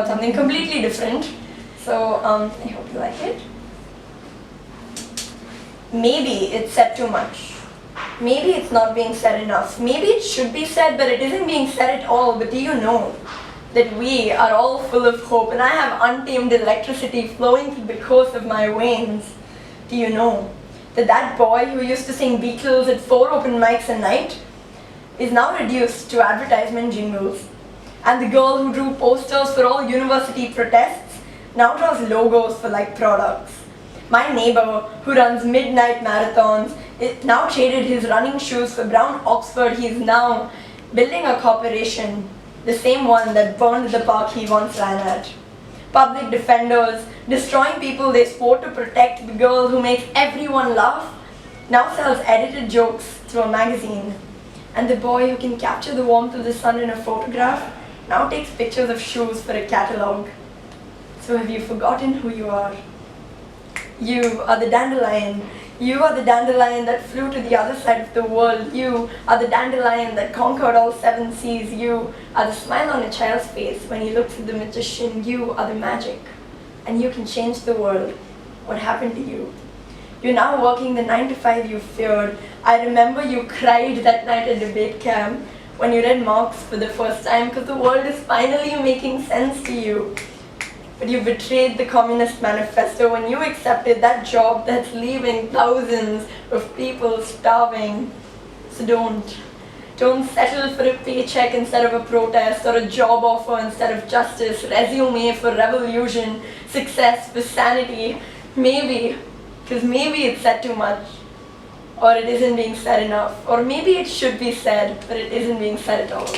Something completely different. So I hope you like it. Maybe it's said too much. Maybe it's not being said enough. Maybe it should be said, but it isn't being said at all. But do you know that we are all full of hope, and I have untamed electricity flowing through the course of my veins? Do you know that that boy who used to sing Beatles at 4 open mics a night is now reduced to advertisement jingles? And the girl who drew posters for all university protests now draws logos for like products. My neighbor who runs midnight marathons now traded his running shoes for brown Oxford. He's now building a corporation, the same one that burned the park he once ran at. Public defenders destroying people they swore to protect. The girl who makes everyone laugh now sells edited jokes through a magazine. And the boy who can capture the warmth of the sun in a photograph now takes pictures of shoes for a catalogue. So have you forgotten who you are? You are the dandelion. You are the dandelion that flew to the other side of the world. You are the dandelion that conquered all 7 seas. You are the smile on a child's face when he looks at the magician. You are the magic. And you can change the world. What happened to you? You're now working the 9 to 5 you feared. I remember you cried that night at debate camp when you read Marx for the first time because the world is finally making sense to you. But you betrayed the Communist Manifesto when you accepted that job that's leaving thousands of people starving. So don't settle for a paycheck instead of a protest, or a job offer instead of justice, resume for revolution, success for sanity. Maybe, because maybe it's said too much, or it isn't being said enough, or maybe it should be said, but it isn't being said at all.